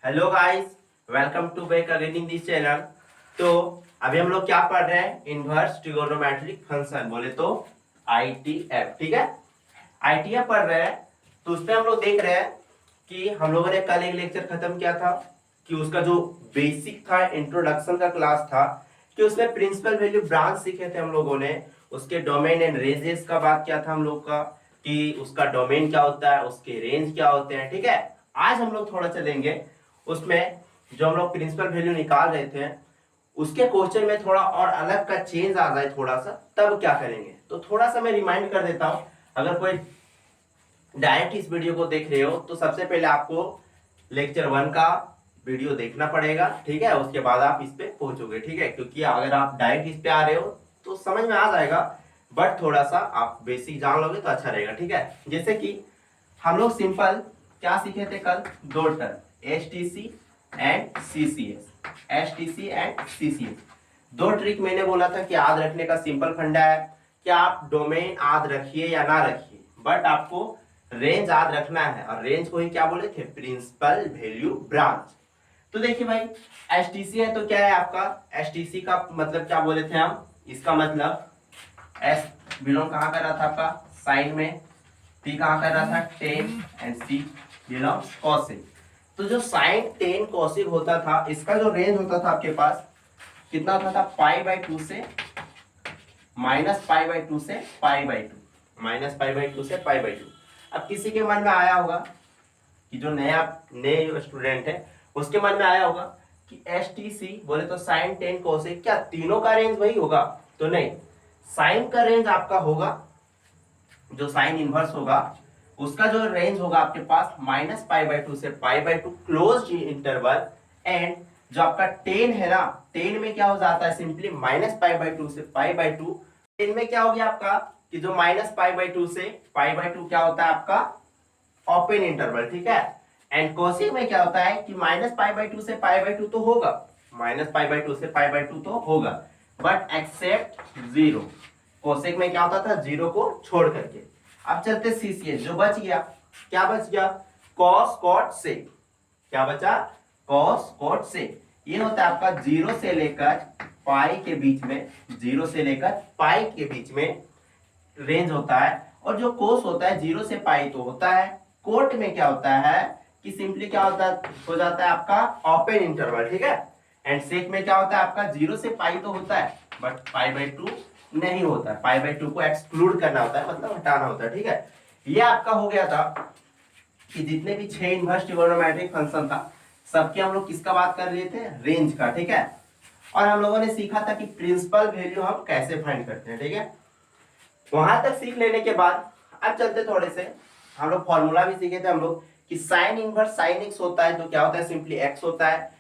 Hello guys, welcome to back again in this channel. तो अभी हम लोग क्या पढ़ रहे हैं? इनवर्स ट्रिगोनोमेट्रिक फंक्शन, बोले तो आईटीएफ। ठीक है, आईटीएफ पढ़ रहे हैं। तो उसमें हम लोग देख रहे हैं कि हम लोगों ने कल एक लेक्चर खत्म किया था कि उसका जो बेसिक था, इंट्रोडक्शन का क्लास था, कि उसमें प्रिंसिपल वैल्यू ब्रांच सीखे थे हम लोगों ने। उसके डोमेन एंड रेंजेस का बात किया था हम लोग का, कि उसका डोमेन क्या होता है, उसके रेंज क्या होते हैं। ठीक है, आज हम लोग थोड़ा चलेंगे उसमें। जो हम लोग प्रिंसिपल वैल्यू निकाल रहे थे, उसके क्वेश्चन में थोड़ा और अलग का चेंज आ जाए थोड़ा सा, तब क्या करेंगे। तो थोड़ा सा मैं रिमाइंड कर देता हूं। अगर कोई डायरेक्ट इस वीडियो को देख रहे हो तो सबसे पहले आपको लेक्चर 1 का वीडियो देखना पड़ेगा। ठीक है, उसके बाद आप इस पे पहुंचोगे। ठीक है, क्योंकि अगर आप डायरेक्ट इस पे आ रहे हो तो समझ में आ जाएगा, बट थोड़ा सा आप बेसिक जान लोगे तो अच्छा रहेगा। ठीक है, जैसे कि हम लोग सिंपल क्या सीखे थे कल? दो term, STC and CCS. STC and CCS दो ट्रिक मैंने बोला था कि याद रखने का सिंपल फंडा है कि आप डोमेन याद रखिए या ना रखिए, बट आपको रेंज याद रखना है। और रेंज को ही क्या बोले थे? Principal value branch. तो देखिए भाई, एसटीसी है तो क्या है आपका? एसटीसी का मतलब क्या बोले थे हम? इसका मतलब एस बिलोंग कहाँ कर रहा था आपका? साइन में। पी कहाँ कर रहा था? Tan. And C belongs cosec. तो जो साइन टेन कॉसिक होता था, इसका जो रेंज होता था आपके पास कितना होता था? पाई/2 से -पाई/2 से पाई/2, -पाई/2 से पाई/2। अब किसी के मन में आया होगा कि जो नए स्टूडेंट है, उसके मन में आया होगा कि एस टी सी बोले तो साइन टेन कोसेक, क्या तीनों का रेंज वही होगा? तो नहीं, साइन का रेंज आपका होगा, जो साइन इनवर्स होगा उसका जो रेंज होगा आपके पास -पाई/2 से पाई/2 क्लोज इंटरवल। एंड जो आपका टेन है ना, टेन में क्या हो जाता है? सिंपली -पाई/2 से पाई/2। टेन में क्या हो गया आपका कि जो -पाई/2 से पाई/2 क्या होता है आपका? Open interval. ठीक है, एंड कोसेक में क्या होता है कि -पाई/2 से पाई/2 तो होगा, -पाई/2 से पाई/2 तो होगा, बट एक्सेप्ट जीरो। कोसेक में क्या होता था? जीरो को छोड़ करके। अब चलते सीसीएस, जो बच गया, क्या बच गया? Cos cot sec. क्या बचा? Cos cot sec. ये होता है आपका जीरो से लेकर पाई के बीच में, जीरो से लेकर पाई के बीच में रेंज होता है। और जो कोस होता है जीरो से पाई तो होता है, कोट में क्या होता है कि सिंपली क्या होता हो जाता है आपका? Open interval. ठीक है, एंड सेक में क्या होता है आपका? जीरो से पाई तो होता है, बट पाई/2 नहीं होता है। पाई/2 को एक्सक्लूड करना होता है, मतलब हटाना होता है। ठीक है, ये आपका हो गया था कि जितने भी 6 इनवर्स ट्रिगोनोमेट्रिक फंक्शन था, सबके हम लोग किसका बात कर रहे थे? रेंज का। ठीक है, और हम लोगों ने सीखा था कि प्रिंसिपल वैल्यू हम कैसे फाइंड करते हैं। ठीक है, वहां तक सीख लेने के बाद अब चलते थोड़े से, हम लोग फॉर्मूला भी सीखे थे हम लोग कि साइन इनवर्स साइन एक्स होता है तो क्या होता है? सिंपली एक्स होता है।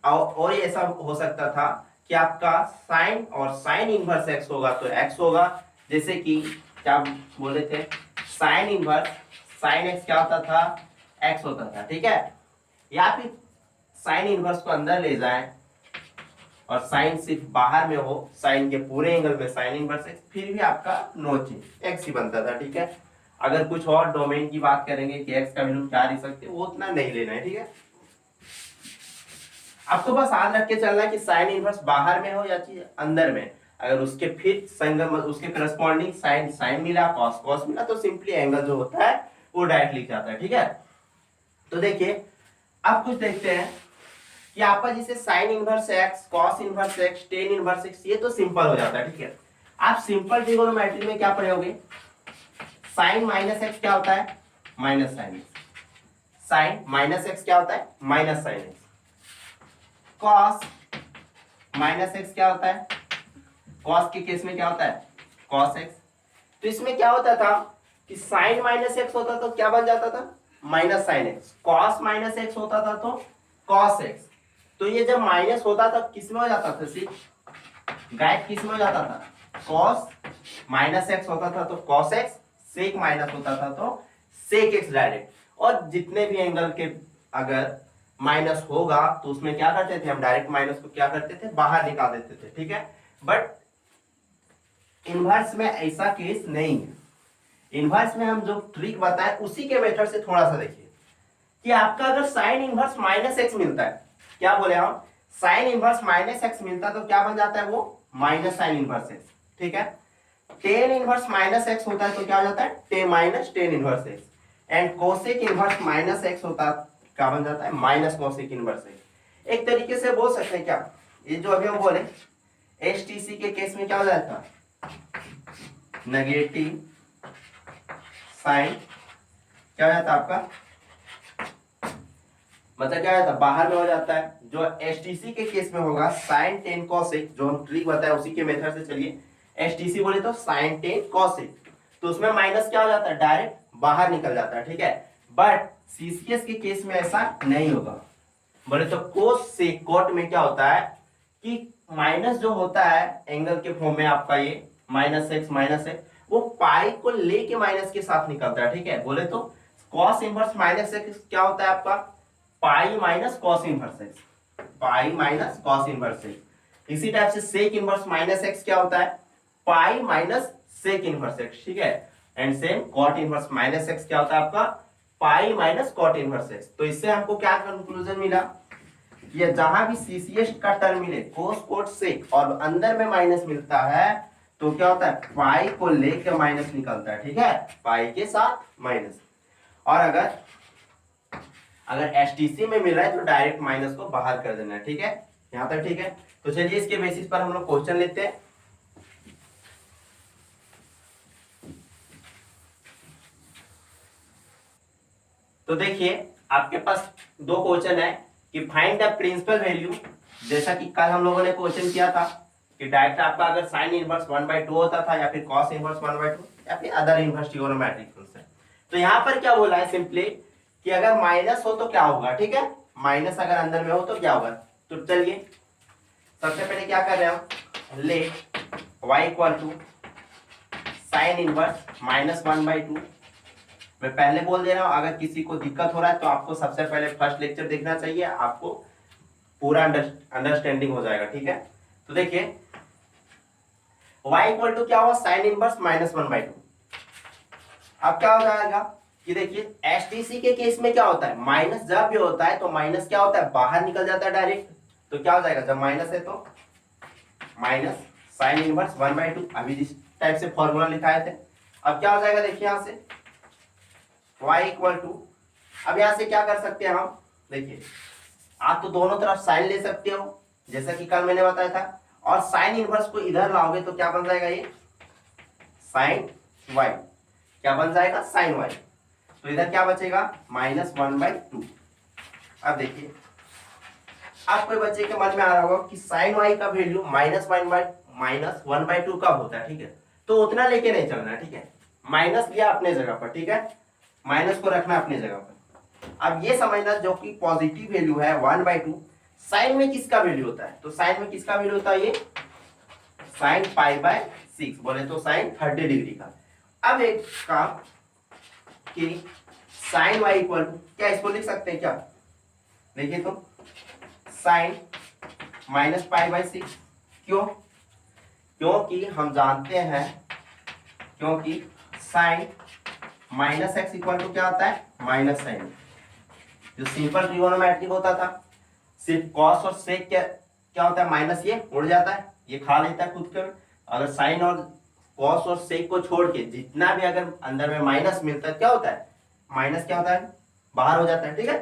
और ये ऐसा हो सकता था कि आपका साइन और साइन इनवर्स एक्स होगा तो एक्स होगा। जैसे कि क्या बोले थे? साइन इनवर्स साइन एक्स क्या होता था? एक्स होता था। ठीक है, या फिर साइन इनवर्स को अंदर ले जाए और साइन सिर्फ बाहर में हो, साइन के पूरे एंगल में साइन इनवर्स एक्स, फिर भी आपका नो चेंज एक्स ही बनता था। ठीक है, अगर कुछ और डोमेन की बात करेंगे कि एक्स का वैल्यू क्या ले सकते, वो उतना नहीं लेना है। ठीक है, आपको बस याद रख के चलना है कि साइन इनवर्स बाहर में हो या चीज अंदर में, अगर उसके फिर संगम उसके करस्पॉन्डिंग साइन साइन मिला, कॉस कॉस मिला, तो सिंपली एंगल जो होता है वो डायरेक्ट लिख जाता है। ठीक है, तो देखिए अब कुछ देखते हैं कि आपका जैसे sine inverse x, cos inverse x, tan inverse x, ये तो सिंपल हो जाता है। ठीक है, आप सिंपल ट्रिगोनोमेट्री में क्या पढ़ोगे? साइन माइनस एक्स क्या होता है? Minus sine x. Sine minus x क्या होता है? Minus sine x. Cos minus x क्या होता है? कॉस के केस में क्या होता है? Cos x. तो इसमें क्या होता था कि साइन माइनस एक्स होता तो क्या बन जाता था? Minus sine x. Cos minus x होता था तो कॉस एक्स। तो ये जब माइनस होता था किस में हो जाता था? सिर्फ गायब किस में हो जाता था? कॉस माइनस एक्स होता था तो कॉस एक्स, सेक माइनस होता था तो सेक एक्स डायरेक्ट। और जितने भी एंगल के अगर माइनस होगा तो उसमें क्या करते थे हम? डायरेक्ट माइनस को क्या करते थे? बाहर निकाल देते थे। ठीक है, बट इनवर्स में ऐसा केस नहीं है। इनवर्स में हम जो ट्रिक बताएं उसी के मेथड से थोड़ा सा देखिए कि आपका अगर साइन इनवर्स माइनस एक्स मिलता है, क्या बोले हम, साइन इनवर्स माइनस एक्स मिलता है तो क्या बन जाता है वो माइनस साइन इनवर्स एक्स, ठीक है। टेन इनवर्स माइनस एक्स होता है तो क्या हो जाता है ten minus tan inverse x, and cosec inverse minus x होता है क्या बन जाता है माइनस कोसेक इनवर्स एक्स। एक तरीके से बोल सकते हैं क्या, ये जो अभी हम बोले एसटीसी के केस में क्या हो जाता है नेगेटिव साइन क्या हो जाता है आपका, मतलब क्या होता है बाहर में हो जाता है। जो एसटीसी के केस में होगा साइन टेन कॉसेक, जो हम ट्रिक बताया उसी के मेथड से चलिए, एसटीसी बोले तो साइन टेन कॉसेक, तो उसमें माइनस क्या हो जाता है डायरेक्ट बाहर निकल जाता है, ठीक है। बट सीसीएस के केस में ऐसा नहीं होगा, बोले तो कोस से कोट में क्या होता है कि माइनस जो होता है एंगल के फॉर्म में आपका ये माइनस एक्स वो पाई को लेके माइनस के साथ निकलता है, ठीक है। बोले तो कॉस इनवर्स माइनस एक्स क्या होता है आपका pi minus cos inverse x, pi minus cos inverse x. इसी टाइप से सेक इनवर्स माइनस एक्स क्या होता है pi minus sec inverse x, ठीक है। And same cot inverse minus x क्या होता है आपका pi minus cot inverse x. तो इससे हमको क्या कंक्लूजन मिला, ये जहां भी सीसीएस का टर्म मिले कोस कोट सेक और अंदर में माइनस मिलता है तो क्या होता है पाई को लेकर माइनस निकलता है, ठीक है, पाई के साथ माइनस। और अगर एसटीसी में मिल रहा है तो डायरेक्ट माइनस को बाहर कर देना है, ठीक है, यहां तक ठीक है। तो चलिए इसके बेसिस पर हम लोग क्वेश्चन लेते हैं। तो देखिए आपके पास दो क्वेश्चन है कि फाइंड द प्रिंसिपल वैल्यू, जैसा कि कल हम लोगों ने क्वेश्चन किया था कि डायरेक्ट आपका अगर साइन इनवर्स 1/2 होता था या फिर कॉस इनवर्स 1/2 या फिर अदर इनवर्स ट्रिगोनोमेट्रिक फंक्शन। तो यहाँ पर क्या बोला है सिंपली कि अगर माइनस हो तो क्या होगा, ठीक है, माइनस अगर अंदर में हो तो क्या होगा। तो चलिए सबसे पहले क्या कर रहे हैं, let y equal to sine inverse -1/2। मैं पहले बोल दे रहा हूं अगर किसी को दिक्कत हो रहा है तो आपको सबसे पहले फर्स्ट लेक्चर देखना चाहिए, आपको पूरा अंडरस्टैंडिंग हो जाएगा, ठीक है। तो देखिए y इक्वल टू क्या हुआ साइन इनवर्स -1/2। अब क्या हो जाएगा कि देखिए एसटीसी के केस में क्या होता है माइनस जब भी होता है तो माइनस क्या होता है बाहर निकल जाता है डायरेक्ट। तो क्या हो जाएगा जब माइनस है तो माइनस साइन इनवर्स 1/2, अभी जिस टाइप से फॉर्मूला लिखाए थे। अब क्या हो जाएगा देखिए यहां से y इक्वल टू, अब यहां से क्या कर सकते हैं हम, देखिए आप तो दोनों तरफ साइन ले सकते हो जैसा कि कल मैंने बताया था, और साइन इनवर्स को इधर लाओगे तो क्या बन जाएगा ये साइन y, क्या बन जाएगा साइन y। तो इधर क्या बचेगा -1/2। अब देखिए आपको बच्चे के मन में आ रहा होगा कि साइन y का वैल्यू -1/2 कब होता है, ठीक है, तो उतना लेके नहीं चलना है, ठीक है, माइनस लिया अपने जगह पर, ठीक है, माइनस को रखना अपने जगह पर। अब ये समझना जो कि पॉजिटिव वैल्यू है 1/2 साइन में किसका वैल्यू होता है, तो साइन में किसका वैल्यू होता है ये साइन π/6, बोले तो साइन 30 डिग्री का। अब एक काम कि साइन y इक्वल टू क्या इसको लिख सकते हैं क्या, देखिए तो साइन -π/6, क्यों, क्योंकि हम जानते हैं क्योंकि साइन -x इक्वल टू क्या होता है माइनस साइन। जो सिंपल ट्रिगोनोमेट्रिक होता था सिर्फ कॉस और सेक क्या होता है माइनस ये उड़ जाता है, ये खा लेता है खुद कर। अगर साइन और कॉस और सेक को छोड़ के जितना भी अगर अंदर में माइनस मिलता है क्या होता है माइनस क्या होता है बाहर हो जाता है, ठीक है।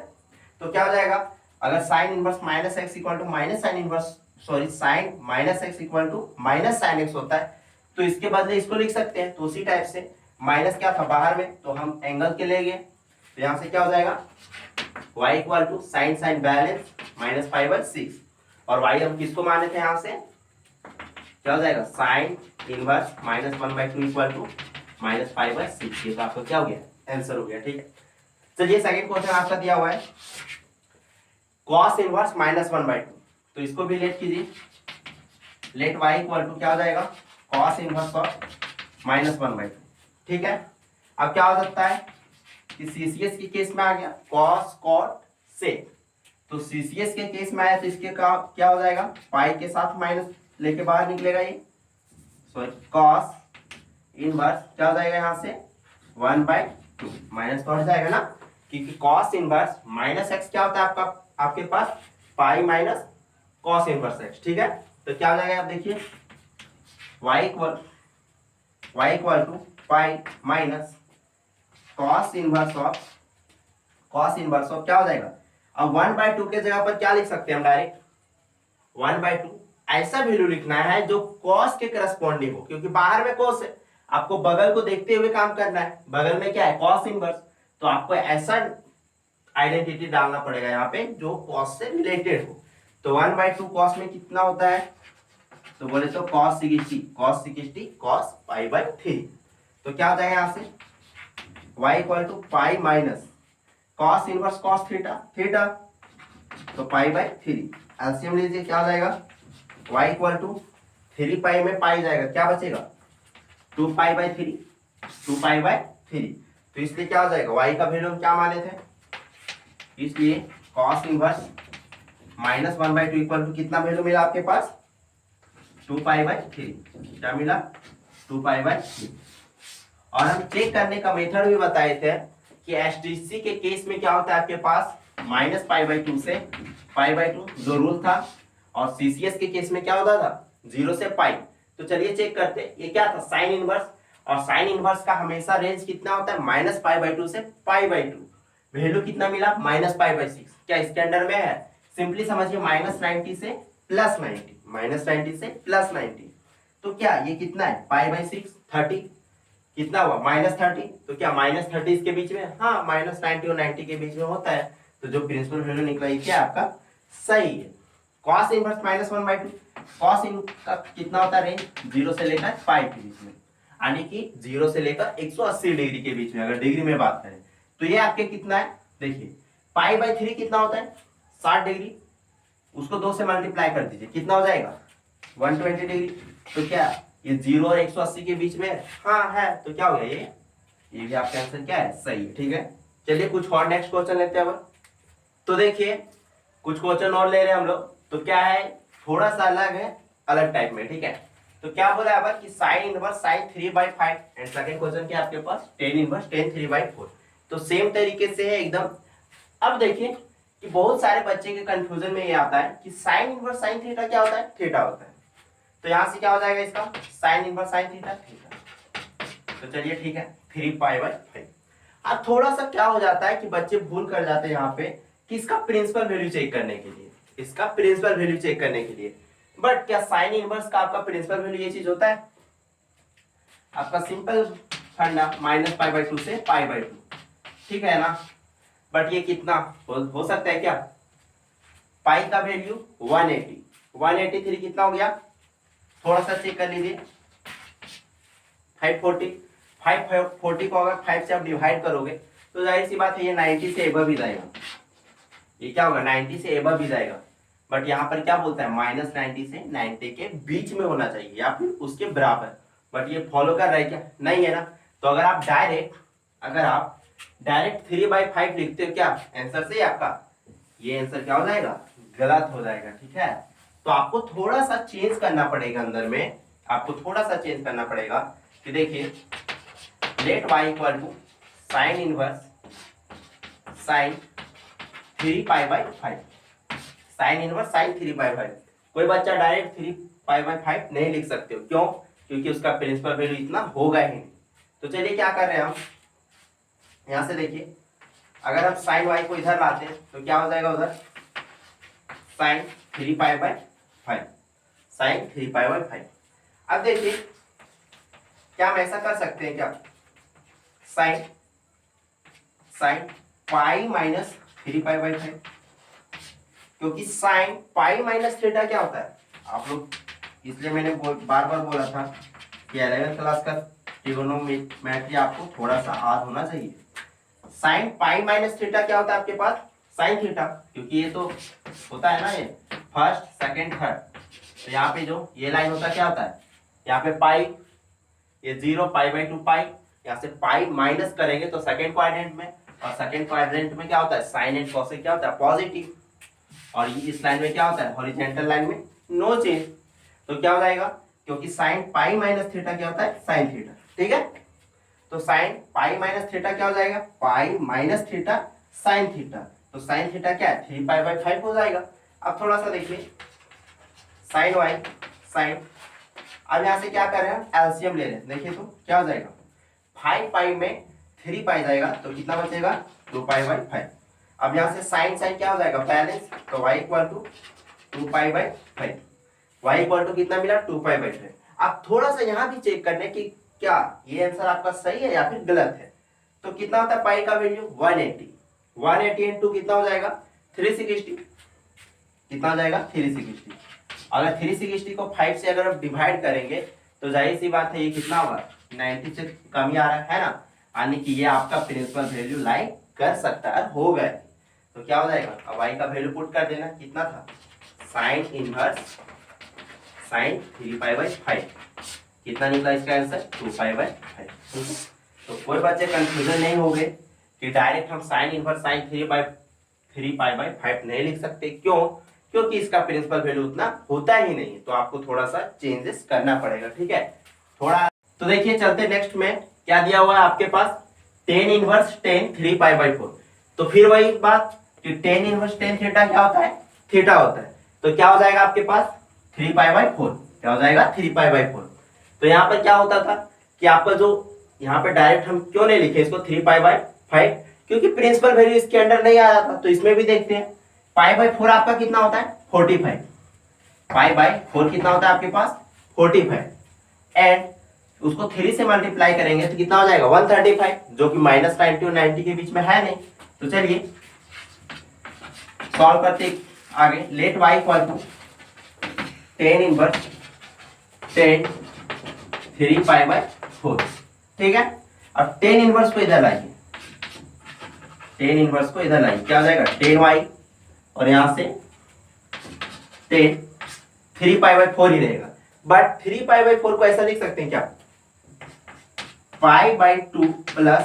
तो क्या हो जाएगा अगर sine inverse -x equal to minus sine inverse sorry sine -x equal to minus sine x होता है तो इसके बदले इसको लिख सकते हैं। तो उसी टाइप से माइनस क्या था बाहर में तो हम एंगल के ले गए, तो यहां से क्या हो जाएगा y equal to sine sine balance -π/6, और y हम किसको माने थे यहां से क्या हो जाएगा साइन इनवर्स -1/2 इक्वल टू -π/6। ये तो आपको क्या हो गया आंसर हो गया, ठीक है। चलिए सेकंड क्वेश्चन आपका दिया हुआ है cos इनवर्स -1/2, तो इसको भी लेट कीजिए, लेट y इक्वल टू क्या हो जाएगा cos इनवर्स ऑफ -1/2, ठीक है। अब क्या हो सकता है कि सीसीएस के केस में आ गया cos cot sec, तो सीसीएस के केस में आया तो इसके का क्या हो जाएगा पाई के साथ माइनस लेके बाहर निकलेगा ये, सॉरी cos इनवर्स क्या हो जाएगा यहाँ से 1/2 माइनस तो हट जाएगा ना, क्योंकि कॉस इनवर्स माइनस एक्स क्या होता है आपका, आपके पास pi minus cos inverse x, ठीक है। तो क्या हो जाएगा आप देखिए, y equal to pi minus cos inverse of क्या हो जाएगा। अब 1/2 के जगह पर क्या लिख सकते हैं हम, डायरेक्ट 1/2 ऐसा वैल्यू लिखना है जो कॉस के करस्पॉन्डिंग हो, क्योंकि बाहर में कॉस है, आपको बगल को देखते हुए काम करना है, बगल में क्या है कॉस इनवर्स, तो आपको ऐसा आइडेंटिटी डालना पड़ेगा यहाँ पे जो कॉस से रिलेटेड हो। तो 1/2 कॉस में कितना होता है, तो बोले तो cos 60 cos π/3। तो क्या हो जाएगा यहाँ से y equal to pi minus cos inverse cos theta तो π/3। एलसीएम लीजिए, क्या हो जाएगा y इक्वल टू 3 पाई में पाई जाएगा, क्या बचेगा 2π/3 तो इसलिए क्या हो जाएगा y का वैल्यू हम क्या माने थे, इसलिए cos inverse minus 1/2 equal to कितना वैल्यू मिला आपके पास 2π/3, क्या मिला 2π/3। और हम चेक करने का मेथड भी बताए थे कि एसटीसी के केस में क्या होता है आपके पास -π/2 से π/2 जो रूल था, और सीसीएस के केस में क्या होता था 0 से पाई। तो चलिए चेक करते हैं, ये क्या था साइन इनवर्स, और साइन इनवर्स का हमेशा रेंज कितना होता है -π/2 से π/2, वैल्यू कितना मिला -π/6, क्या इसके अंडर में है, सिंपली समझिए -90 से +90 तो क्या ये कितना है π/6 30 कितना हुआ -30, तो क्या -30 इसके बीच में, हाँ -90 और 90 के बीच में होता है, तो जो प्रिंसिपल वैल्यू निकला ये क्या आपका सही है। cos इनवर्स -1/2, cos इन का कितना होता है रेंज 0 से लेकर पाई के बीच में, यानी कि 0 से लेकर 180 डिग्री के बीच में, अगर डिग्री में बात करें तो ये आपके कितना है देखिए π/3 कितना होता है 60 डिग्री, उसको 2 से मल्टीप्लाई कर दीजिए कितना हो जाएगा 120 डिग्री। तो क्या ये 0 और 180 के बीच में हाँ है, तो क्या हो गया ये भी आपका आंसर क्या है सही है, ठीक है। चलिए कुछ और नेक्स्ट क्वेश्चन लेते हैं अब। तो देखिए कुछ क्वेश्चन और ले रहे हैं हम लोग, तो क्या है थोड़ा सा अलग है, अलग टाइप में, ठीक है। तो क्या बोला है कि sign inverse sign 3/5 and second question क्या आपके पास टेन इनवर्स टेन 3/4। तो सेम तरीके से है एकदम। अब देखिए कि बहुत सारे बच्चे के कंफ्यूजन में ये आता है कि साइन इनवर्स साइन थीटा क्या होता है, थीटा होता है। तो यहां से क्या हो जाएगा इसका sign inverse sine theta theta. तो चलिए ठीक है 3π/5। अब थोड़ा सा क्या हो जाता है कि बच्चे भूल कर जाते हैं यहाँ पे कि इसका प्रिंसिपल वैल्यू चेक करने के लिए, इसका प्रिंसिपल वैल्यू चेक करने के लिए, बट क्या साइन इनवर्स का आपका प्रिंसिपल वैल्यू ये चीज होता है आपका सिंपल फंडा -π/2 से π/2, ठीक है ना। बट ये कितना हो सकता है क्या पाई का वैल्यू 183 कितना हो गया, थोड़ा सा चेक कर लीजिए 540 को अगर 5 से आप डिवाइड करोगे तो जाहिर सी बात है ये 90 से एबव ही जाएगा, ये क्या होगा 90 से एबव ही जाएगा। बट यहाँ पर क्या बोलता है -90 से 90 के बीच में होना चाहिए या फिर उसके बराबर, बट ये फॉलो कर रहा है क्या नहीं है ना। तो अगर आप डायरेक्ट 3/5 लिखते हो क्या आंसर से आपका ये आंसर क्या हो जाएगा गलत हो जाएगा, ठीक है। तो आपको थोड़ा सा चेंज करना पड़ेगा अंदर में, आपको थोड़ा सा चेंज करना पड़ेगा कि देखिए let y equal to sine inverse sine 3π/5, sine inverse sine 3π/5। कोई बच्चा डायरेक्ट 3π/5 नहीं लिख सकते हो, क्यों, क्योंकि उसका प्रिंसिपल वैल्यू इतना होगा ही नहीं। तो चलिए क्या कर रहे हैं हम यहां से देखिए, अगर हम साइन y को इधर लाते हैं तो क्या हो जाएगा उधर साइन 3π/5 साइन 3π/5। अब देखिए क्या हम ऐसा कर सकते हैं क्या साइन पाई माइनस 3π/5, क्योंकि साइन पाई माइनस थीटा क्या होता है आप लोग, इसलिए मैंने बार बार बोला था कि 11वीं क्लास का ट्रिगोनोमेट्री आपको थोड़ा सा याद होना चाहिए। साइन पाई माइनस थीटा क्या होता है आपके पास साइन थीटा, क्योंकि ये तो होता है ना ये फर्स्ट सेकंड थर्ड, तो यहाँ पे जो ये लाइन होता है क्या होता है यहाँ पे पाई, ये 0 π/2 पाई, यहाँ से पाई माइनस करेंगे तो सेकंड क्वाड्रेंट में, और सेकंड क्वाड्रेंट में क्या होता है साइन एंड कॉस क्या होता है पॉजिटिव, और इस लाइन में क्या होता है हॉरिजॉन्टल लाइन में नो चेंज। तो क्या हो जाएगा क्योंकि साइन पाई माइनस थीटा क्या होता है साइन थीटा, ठीक है। तो साइन पाई माइनस थीटा क्या हो जाएगा pi minus theta sine theta, तो साइन थीटा क्या है 3π/5 हो जाएगा। अब थोड़ा सा देखिए साइन वाई साइन, अब यहाँ से क्या कर रहे हैं एलसीएम ले रहे हैं, देखिए तो क्या हो जाएगा 5π में 3π जाएगा तो कितना बचेगा 2π/5। अब यहाँ से साइन साइन क्या हो जाएगा बैलेंस, तो y equal to 2π/5, y equal to कितना मिला 2π/5। अब थोड़ा सा यहाँ भी चेक करने की क्या ये आंसर आपका सही है या फिर गलत है। तो कितना होता है पाई का वैल्यू 180, 180 इंटू कितना हो जाएगा 360, कितना हो जाएगा 360। अगर 360 को 5 से अगर आप डिवाइड करेंगे तो जाहिर सी बात है ये कितना होगा 90 से कम ही आ रहा है ना, यानी कि ये आपका प्रिंसिपल वैल्यू लाई कर सकता है, हो गए। तो क्या हो जाएगा अब y का वैल्यू पुट कर देना, कितना था साइन इनवर्स साइन 3π/5, कितना निकला इसका आंसर 2π/5। तो कोई बच्चे कंफ्यूजन नहीं हो गए कि डायरेक्ट हम साइन इनवर्स साइन 3π/5 नहीं लिख सकते, क्यों, क्योंकि इसका प्रिंसिपल वैल्यू उतना होता ही नहीं, तो आपको थोड़ा सा चेंजेस करना पड़ेगा, ठीक है थोड़ा। तो देखिए चलते नेक्स्ट में क्या दिया हुआ है आपके पास tan इनवर्स tan 3π/4। तो फिर वही बात कि tan इनवर्स tan थीटा क्या होता है थीटा होता है, तो क्या हो जाएगा आपके पास 3π/4, क्या हो जाएगा 3π/4। तो यहाँ पर क्या होता था कि आपका जो यहाँ पे डायरेक्ट हम क्यों नहीं लिखे इसको 3π/5, क्योंकि प्रिंसिपल वैल्यू इसके अंडर नहीं आ रहा था। तो इसमें भी देखते हैं π/4 आपका कितना होता है 45, π/4 कितना होता है आपके पास 45, एंड उसको 3 से मल्टीप्लाई करेंगे तो कितना हो जाएगा 135, जो कि -90 और 90 के बीच में है नहीं। तो चलिए सॉल्व करते आगे, let y equal to tan inverse tan 3π/4, ठीक है। अब tan इनवर्स को इधर लाइए, tan इनवर्स को इधर लाइए, क्या हो जाएगा tan y और यहां से tan 3π/4 ही रहेगा, बट 3π/4 को ऐसा लिख सकते हैं क्या π/2 प्लस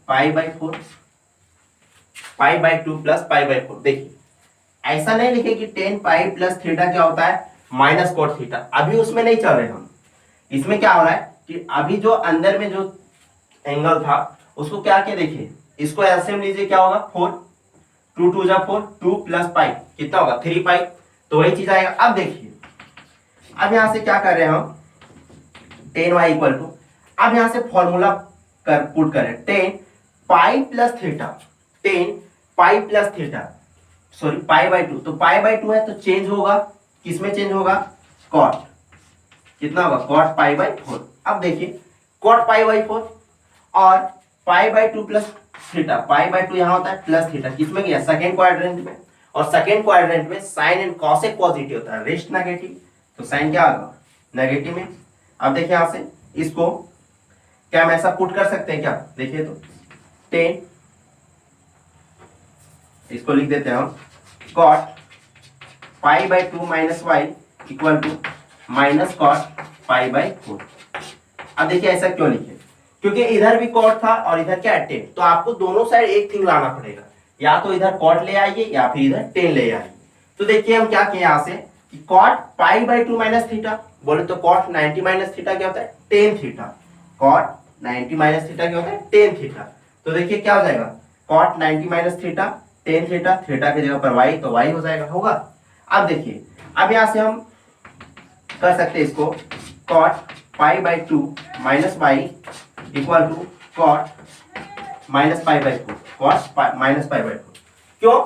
π/4, π/2 प्लस π/4। देखिए ऐसा नहीं लिखे कि tan पाई प्लस थीटा क्या होता है माइनस कोट थीटा, अभी उसमें नहीं चल रहे हम। इसमें क्या हो रहा है कि अभी जो अंदर में जो एंगल था उसको क्या क्या देखिए, इसको एलसीएम लीजिए, क्या होगा 4, 2 2 जा 4, 2 प्लस पाई कितना होगा 3π, तो वही चीज आएगा। अब देखिए अब यहां से क्या कर रहे हैं हम tan y इक्वल टू, अब यहां से फॉर्मूला कर पुट करें tan pi plus theta, tan pi plus theta sorry π/2, तो π/2 है तो चेंज होगा किसमें चेंज होगा cot, कितना होगा cot π/4। अब देखिए cot π/4 और π/2 प्लस थीटा, π/2 यहाँ होता है प्लस थीटा, किसमें गया सेकेंड क्वाड्रेंट में, और सेकेंड क्वाड्रेंट में साइन एंड कॉसेक पॉजिटिव होता है, रेस्ट नेगेटिव, तो साइन क्या होगा नेगेटिव में। अब देखिए यहाँ से इसको क्या हम ऐसा पुट कर सकते हैं क्या, देखिए तो tan, इसको लिख देते हैं हम cot π/2 minus y equal to minus cot π/4। अब देखिए ऐसा क्यों लिखे, क्योंकि इधर भी cot था और इधर क्या है tan, तो आपको दोनों साइड एक थिंग लाना पड़ेगा, या तो इधर cot ले आइए या फिर इधर tan ले आइए। तो देखिए हम क्या किए यहाँ से कि cot π/2 माइनस थीटा बोले तो cot 90 माइनस थीटा क्या होता है tan theta, cot 90 minus theta क्या होता है tan थीटा। तो देखिए क्या हो जाएगा cot 90 minus theta tan theta, theta की जगह पर y तो y हो जाएगा होगा। अब देखिए अब यहां से हम कर सकते हैं इसको cot π/2 minus y equal to cot minus π/4, cot minus π/4, क्यों,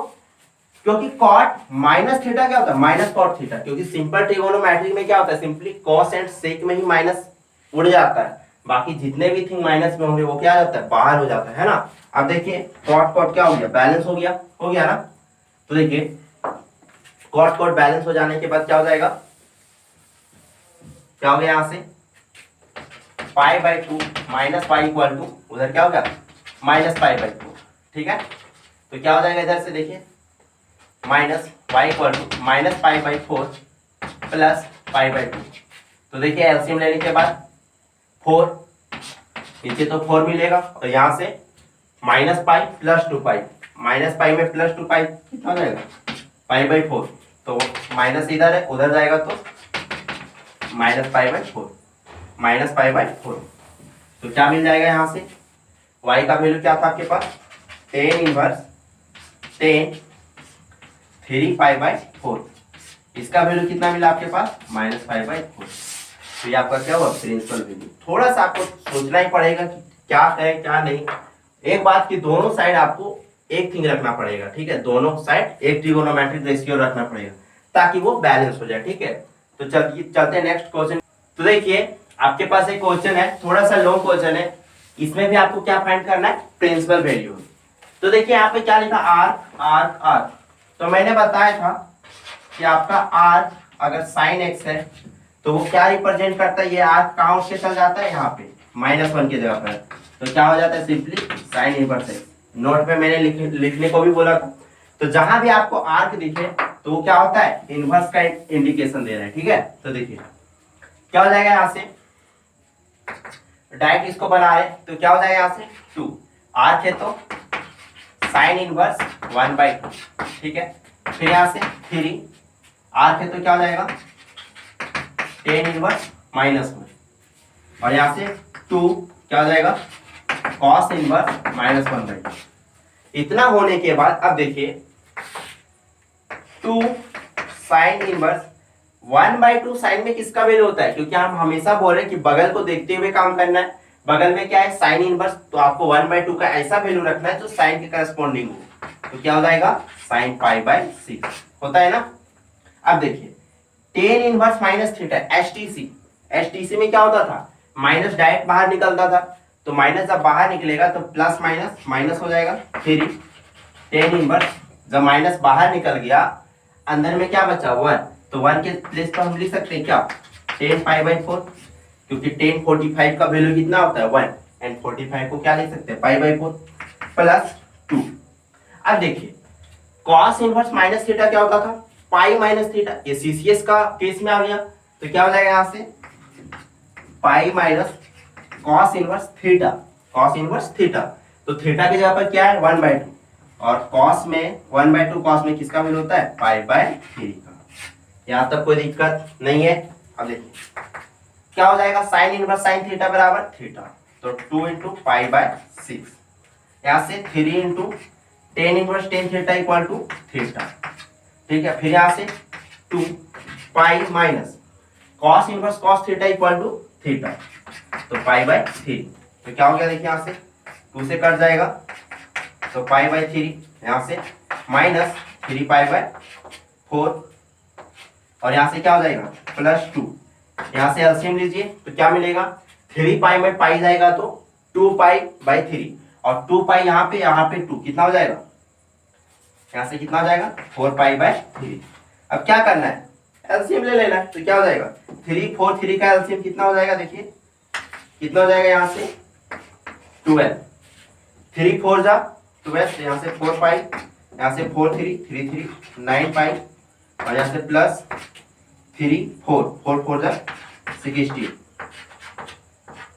क्योंकि cot माइनस थीटा क्या होता है माइनस cot थीटा, क्योंकि सिंपल ट्रिगोनोमेट्री में क्या होता है सिंपली cos एंड sec में ही माइनस उड़ जाता है, बाकी जितने भी थिंग माइनस में होंगे वो क्या जाता है बाहर हो जाता है ना। अब देखिए कॉट कॉट क्या हो गया बैलेंस हो गया ना। तो देखिए कॉट कॉट बैलेंस हो जाने के बाद क्या हो जाएगा, क्या हो गया यहां से π/2 माइनस पाई इक्वल टू उधर क्या हो गया माइनस π/4, ठीक है। तो क्या हो जाएगा इधर से देखिए minus y equal to minus π/4 plus π/2। तो देखिए एलसीएम लेने के बाद 4 नीचे तो 4 मिलेगा और यहां से minus pi plus 2π, minus pi में प्लस 2π कितना हो जाएगा π/4, तो माइनस इधर है उधर जाएगा तो माइनस π/4, माइनस π/4। तो क्या मिल जाएगा यहाँ से y का वैल्यू क्या था आपके पास टेन इनवर्स 3 पाई/4। इसका वैल्यू कितना मिला आपके पास, -5/4। तो ये आपका क्या हुआ, प्रिंसिपल वैल्यू। थोड़ा सा आपको सोचना ही पड़ेगा कि क्या है क्या नहीं। एक बात की दोनों साइड आपको एक थिंग रखना पड़ेगा, ठीक है, दोनों साइड एक ट्रिगोनोमेट्रिक रेशियो रखना पड़ेगा ताकि वो बैलेंस हो जाए, ठीक है। तो चलते हैं नेक्स्ट क्वेश्चन। तो देखिए आपके पास एक क्वेश्चन है, थोड़ा सा लॉन्ग क्वेश्चन है, इसमें भी आपको क्या फाइंड करना है, प्रिंसिपल वैल्यू। तो देखिए यहाँ पे क्या लिखा, आर्क आर्क आर्क। तो मैंने बताया था कि आपका आर्क अगर साइन एक्स है तो वो क्या रिप्रेजेंट करता है, ये आर्क कहाँ से चल जाता है, यहाँ पे -1 की जगह पर, तो क्या हो जाता है, simply sine inverse x. Note पे मैंने लिखने को भी बोला था। तो जहां भी आपको आर्क दिखे तो वो क्या होता है, इनवर्स का इंडिकेशन दे रहा है, ठीक है। तो देखिए क्या हो जाएगा, यहाँ से डायरेक्ट इसको बना रहे तो क्या हो जाएगा, यहाँ से 2 आर्क है तो साइन इनवर्स 1/2, ठीक है। फिर यहाँ से 3 आर्क है तो क्या हो जाएगा, टेन इनवर्स -1, और यहाँ से 2 क्या हो जाएगा, कॉस इनवर्स -1/2। इतना होने के बाद अब देखिए 2 साइन इनवर्स 1/2 साइन में किसका वैल्यू होता है, क्योंकि हम हमेशा बोल रहे हैं कि बगल को देखते हुए काम करना है। बगल में क्या है, साइन इनवर्स, तो आपको 1/2 का ऐसा वैल्यू रखना है जो साइन के करस्पॉन्डिंग हो। तो क्या हो जाएगा, साइन π/6 होता है ना। अब देखिए टेन इनवर्स -θ एसटीसी, एसटीसी में क्या होता था, माइनस डायरेक्ट बाहर निकलता था, तो माइनस जब बाहर निकलेगा तो प्लस माइनस माइनस हो जाएगा। फिर टेन इनवर्स जब माइनस बाहर निकल गया, अंदर में क्या बचा, 1, तो 1 के प्लेस पर हम लिख सकते हैं क्या, 10 π/4, क्योंकि 10 45 का वैल्यू कितना होता है, 1, एंड 45 को क्या लिख सकते हैं, π/4 प्लस 2। अब देखिए cos इनवर्स -θ क्या होता था, π-θ, ये सीसीएस का केस में आ गया, तो क्या हो जाएगा यहाँ से पाई minus cos inverse theta, cos inverse theta, तो थीटा की जगह पर क्या है 1/2, और कॉस में 1/2 कॉस में किसका वैल्यू होता है, π/3 का। यहाँ तक कोई दिक्कत नहीं है। अब देखिए क्या हो जाएगा, साइन इनवर्स साइन थीटा बराबर थीटा, तो 2 × π/6, यहाँ से 3 × tan inverse tan theta equal to theta, ठीक है। फिर यहाँ से 2 pi minus cos inverse cos theta equal to theta, तो π/3, तो क्या हो गया, देखिए यहाँ से 2 से कट जाएगा, तो π/3, यहाँ से माइनस 3π/4, और यहाँ से क्या हो जाएगा +2, यहाँ से एलसीएम लीजिए तो क्या मिलेगा, 3π में पाई जाएगा तो 2π/3, और 2π यहाँ पे 2 कितना हो जाएगा, यहाँ से कितना हो जाएगा 4π/3। अब क्या करना है, एलसीएम ले लेना है, तो क्या हो जाएगा 3 4 3 का एलसीएम कितना हो जाएगा, देखिए कितना हो जाएगा, यहाँ से 12, 3 4 जा 12, यहाँ से 4π, यहाँ से 4 3 3 3 9π, और यहाँ से प्लस 3 4 4 4 जा 16,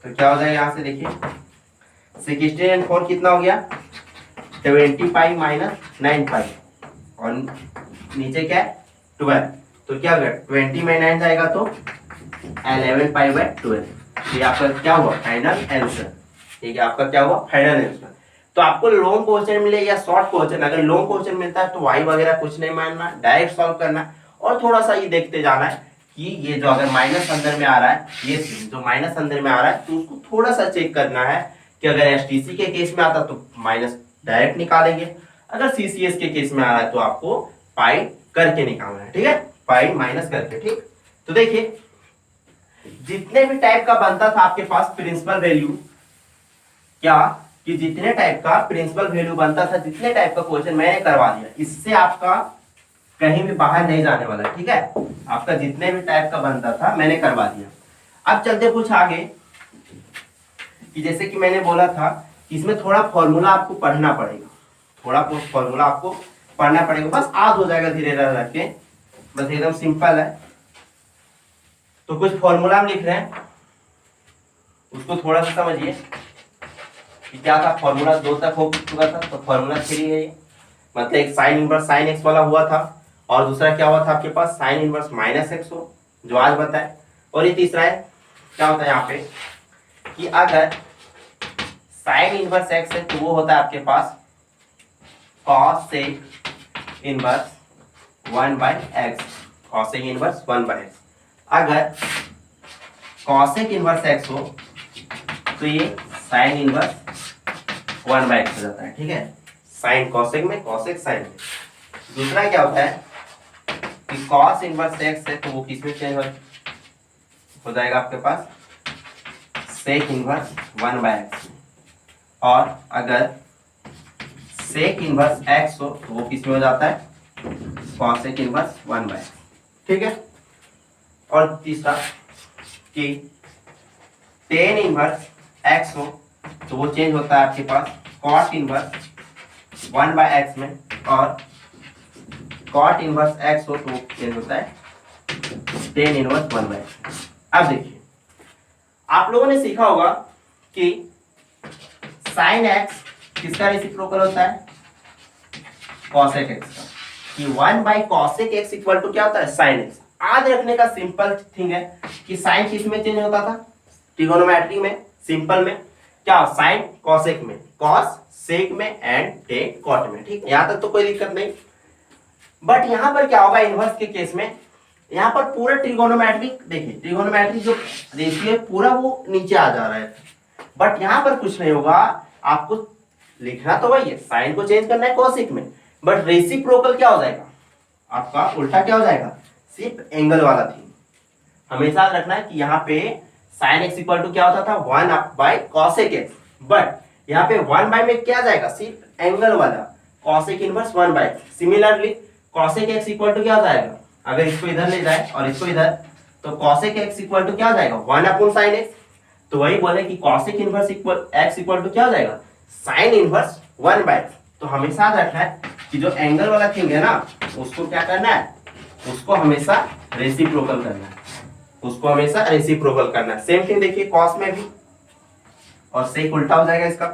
तो क्या हो जाएगा, यहाँ से देखिए 16 एंड 4 कितना हो गया 20π माइनस 9π, और नीचे क्या है 12, तो क्या हो गया 20 में 9 जाएगा तो 11π/12। ये आपका क्या हुआ फाइनल आंसर, ठीक है, आपका क्या हुआ फाइनल आंसर। तो आपको लॉन्ग क्वेश्चन मिले या शॉर्ट क्वेश्चन, अगर लॉन्ग क्वेश्चन मिलता है तो वाई वगैरह कुछ नहीं मानना, डायरेक्ट सॉल्व करना, और थोड़ा सा ये देखते जाना है कि ये जो अगर माइनस अंदर में आ रहा है, ये जो माइनस अंदर में आ रहा है तो उसको थोड़ा सा चेक करना है कि अगर एसटीसी के केस में आता तो माइनस डायरेक्ट निकालेंगे, अगर सीसीएस के केस में आ रहा है तो आपको पाई करके निकालना है, ठीक है, पाई माइनस करके, ठीक। तो देखिए जितने भी टाइप का बनता था आपके पास प्रिंसिपल वैल्यू, क्या कि जितने टाइप का प्रिंसिपल वैल्यू बनता था, जितने टाइप का क्वेश्चन मैंने करवा दिया, इससे आपका कहीं भी बाहर नहीं जाने वाला, ठीक है। आपका जितने भी टाइप का बनता था मैंने करवा दिया। अब चलते कुछ आगे, कि जैसे कि मैंने बोला था इसमें थोड़ा फॉर्मूला आपको पढ़ना पड़ेगा, थोड़ा फॉर्मूला आपको पढ़ना पड़ेगा, बस याद हो जाएगा धीरे धीरे रख के, बस एकदम सिंपल है। तो कुछ फॉर्मूला हम लिख रहे हैं, उसको थोड़ा सा समझिए कि क्या था। फॉर्मूला 2 तक हो चुका था, तो फॉर्मूला 3 है ये, मतलब एक साइन इनवर्स साइन एक्स वाला हुआ था, और दूसरा क्या हुआ था आपके पास साइन इनवर्स माइनस एक्स हो, जो आज बताए, और ये तीसरा है क्या होता है यहाँ पे कि अगर साइन इनवर्स एक्स है तो वो होता है आपके पास cosec inverse 1/x, cosec inverse 1/x। अगर कॉसेक इनवर्स x हो तो ये साइन इनवर्स 1/x हो जाता है, ठीक है। साइन कॉसेक में, कॉसेक साइन में। दूसरा क्या होता है कि कॉस इनवर्स x है तो वो किस में चेंज हो जाएगा आपके पास सेक इनवर्स 1/x में। और अगर सेक इनवर्स x हो तो वो किस में हो जाता है कॉसेक इनवर्स 1/x, ठीक है। और तीसरा कि टेन इनवर्स x हो तो वो चेंज होता है आपके पास कॉट इनवर्स 1/x में। और कॉट इनवर्स x हो तो वो चेंज होता है टेन इनवर्स 1/x। अब देखिए आप लोगों ने सीखा होगा कि साइन x किसका रेसिप्रोकल होता है कॉसेक x का, कि 1/cosec x इक्वल टू क्या होता है साइन x। याद रखने का सिंपल थिंग है कि साइन किस में चेंज होता था ट्रिगोनोमेट्री में, सिंपल में क्या साइन कॉसेक में, कॉस सेक में एंड टेन कॉट में, ठीक है। यहां तक तो कोई दिक्कत नहीं। बट यहां पर क्या होगा इनवर्स के केस में, यहां पर पूरा ट्रिगोनोमेट्रिक देखिए, ट्रिगोनोमेट्रिक जो रेशियो है पूरा वो नीचे आ जा रहा है। बट यहां पर कुछ नहीं होगा, आपको लिखना तो वही है, साइन को चेंज करना है कॉसेक में, बट रेसिप्रोकल क्या हो जाएगा आपका उल्टा क्या हो जाएगा, सिर्फ एंगल वाला थी। हमेशा रखना है कि यहाँ पे साइन एक्स इक्वल टू क्या होता था 1/cosec x, बट यहाँ पे 1/ में क्या जाएगा सिर्फ एंगल वाला cosec inverse 1/x। Similarly cosec x equal to क्या हो जाएगा, अगर इसको इधर ले जाए और इसको इधर, तो cosec x इक्वल टू क्या हो जाएगा 1/sin x। तो वही बोले कि cosec inverse x equal to क्या हो जाएगा साइन इनवर्स 1/x। तो हमेशा रखना है कि जो एंगल वाला थिंग है ना उसको क्या करना है, उसको हमेशा रेसिप्रोकल करना है, उसको हमेशा रेसिप्रोकल करना है। सेम थिंग देखिए कॉस में भी, और सेक उल्टा हो जाएगा इसका,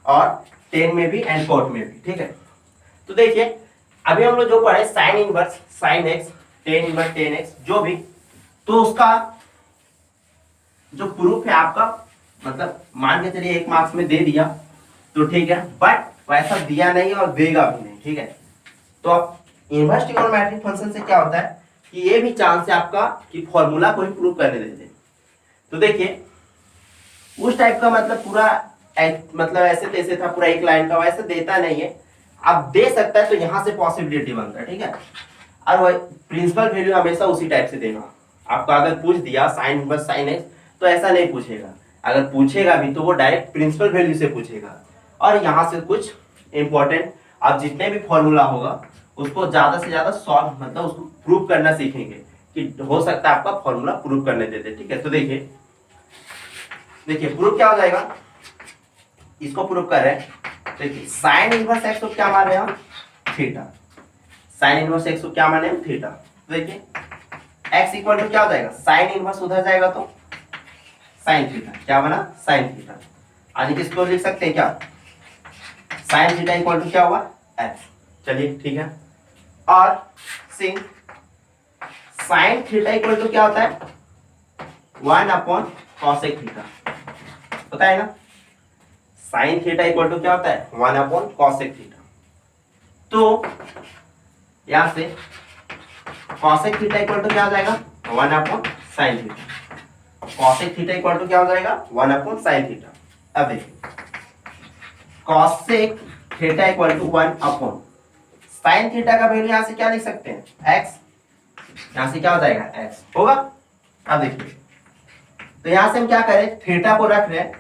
और टेन में भी एंड कॉट में भी, ठीक है। तो देखिए अभी हम लोग जो पढ़े sign inverse sine x, ten inverse ten x, जो भी, तो उसका जो प्रूफ है आपका, मतलब मान के चलिए 1 मार्क्स में दे दिया तो ठीक है, बट वैसा दिया नहीं और देगा भी नहीं, ठीक है। तो अब इनवर्स ट्रिगोनोमेट्रिक फंक्शन से क्या होता है कि ये भी चांस है आपका कि फॉर्मूला को ही प्रूव करने देते हैं। तो देखिए उस टाइप का मतलब पूरा मतलब ऐसे तैसे था पूरा एक लाइन का, वैसे देता नहीं है। अब दे सकता है तो यहाँ से पॉसिबिलिटी बनता है, ठीक है। और वही प्रिंसिपल वैल्यू हमेशा उसी टाइप से देगा। आपको अगर पूछ दिया साइन इनवर्स साइन एक्स तो ऐसा नहीं पूछेगा, अगर पूछेगा भी तो वो डायरेक्ट प्रिंसिपल वैल्यू से पूछेगा। और यहाँ से कुछ इंपॉर्टेंट आप जितने भी फॉर्मूला होगा उसको ज्यादा से ज्यादा सॉल्व मतलब उसको प्रूव करना सीखेंगे कि हो सकता है आपका फॉर्मूला प्रूव करने देते, ठीक है। तो देखिए प्रूफ क्या हो जाएगा, इसको प्रूव कर रहे हैं। देखिए साइन इनवर्स एक्स को क्या मान रहे हैं हम थीटा, साइन इनवर्स एक्स को क्या माने हम थीटा। तो देखिए एक्स इक्वल टू क्या हो जाएगा साइन इनवर्स उधर जाएगा तो साइन थीटा, क्या बना साइन थीटा। आज किसको लिख सकते हैं क्या साइन थीटा इक्वल टू क्या हुआ एक्स, चलिए ठीक है। और सिंग साइन थीटा इक्वल टू क्या होता है 1/cosec थीटा, पता है ना। साइन थीटा इक्वल टू क्या होता है 1/cosec थीटा। तो यहां से cosec थीटा इक्वल टू क्या हो जाएगा 1/sin theta, cosec theta equal to क्या हो जाएगा 1/sin थीटा। अब देखिए cosec theta equal to 1/sin theta का वैल्यू यहां से क्या लिख सकते हैं x, यहां से क्या हो जाएगा x होगा। अब देखिए तो यहां से हम क्या करें थीटा को रख रहे हैं,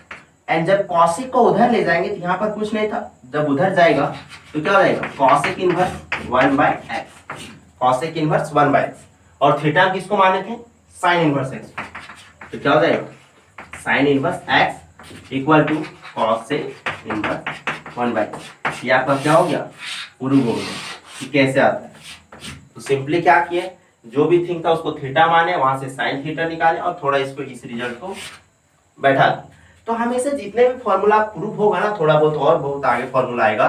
एंड जब cosec को उधर ले जाएंगे तो यहां पर कुछ नहीं था, जब उधर जाएगा तो क्या हो जाएगा cosec inverse 1/x, cosec inverse 1/x। और थीटा किसको माने थे sin इनवर्स x, तो क्या हो जाएगा sin inverse x equal to cosec inverse 1/x। ये आपका क्या हो गया प्रूव हो गया कि कैसे आता है। तो सिंपली क्या किए जो भी थिंग था उसको थीटा माने, वहां से साइन थीटा निकाले और थोड़ा इसको इस रिजल्ट को बैठा दिए। तो हमेशा जितने भी फॉर्मूला प्रूफ होगा ना थोड़ा बहुत और बहुत आगे फॉर्मूला आएगा।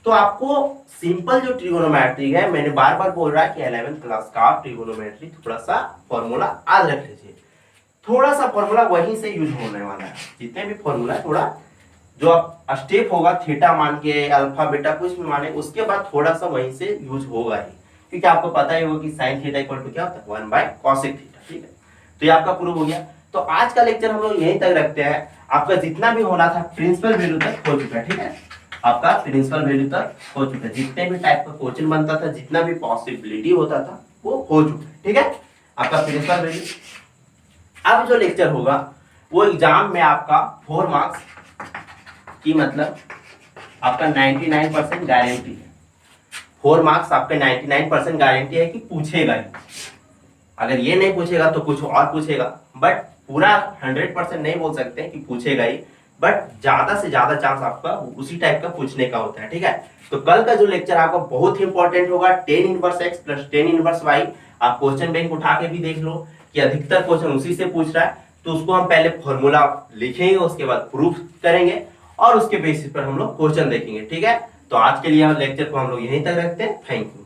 तो आपको सिंपल जो ट्रिगोनोमेट्री है, मैंने बार बार बोल रहा है कि 11th क्लास का ट्रिगोनोमेट्री थोड़ा सा फॉर्मूला याद रख लीजिए, थोड़ा सा फॉर्मूला वहीं से यूज होने वाला है। जितने भी फॉर्मूला थोड़ा जो आप स्टेप होगा थीटा मान के अल्फा बीटा कुछ भी माने, उसके बाद थोड़ा सा वहीं से यूज होगा ही, क्योंकि आपको पता ही होगा कि साइन थीटा इक्वल टू क्या होता है 1 बाय कॉसेक थीटा। ठीक है, तो ये आपका प्रूव हो गया। तो आज का लेक्चर हम लोग यहीं तक रखते हैं। आपका जितना भी होना था प्रिंसिपल वैल्यू तक हो चुका है। ठीक है, आपका प्रिंसिपल वैल्यू तक हो चुका है, जितने भी टाइप का क्वेश्चन बनता था, जितना भी पॉसिबिलिटी होता था वो हो चुका है। ठीक है, आपका प्रिंसिपल वैल्यू। अब जो लेक्चर होगा वो एग्जाम में आपका 4 मार्क्स की, मतलब आपका 99% गारंटी है। 4 मार्क्स आपका 99% गारंटी है कि पूछेगा ही। अगर ये नहीं पूछेगा तो कुछ और पूछेगा, बट पूरा 100% नहीं बोल सकते कि पूछेगा ही, बट ज्यादा से ज्यादा चांस आपका उसी टाइप का पूछने का होता है। ठीक है, तो कल का जो लेक्चर आपका बहुत ही इंपॉर्टेंट होगा, tan inverse x plus tan inverse y। आप क्वेश्चन बैंक उठा के भी देख लो कि अधिकतर क्वेश्चन उसी से पूछ रहा है, तो उसको हम पहले फॉर्मूला लिखेंगे, उसके बाद प्रूफ करेंगे और उसके बेसिस पर हम लोग क्वेश्चन देखेंगे। ठीक है, तो आज के लिए लेक्चर को हम लोग यहीं तक रखते हैं। Thank you.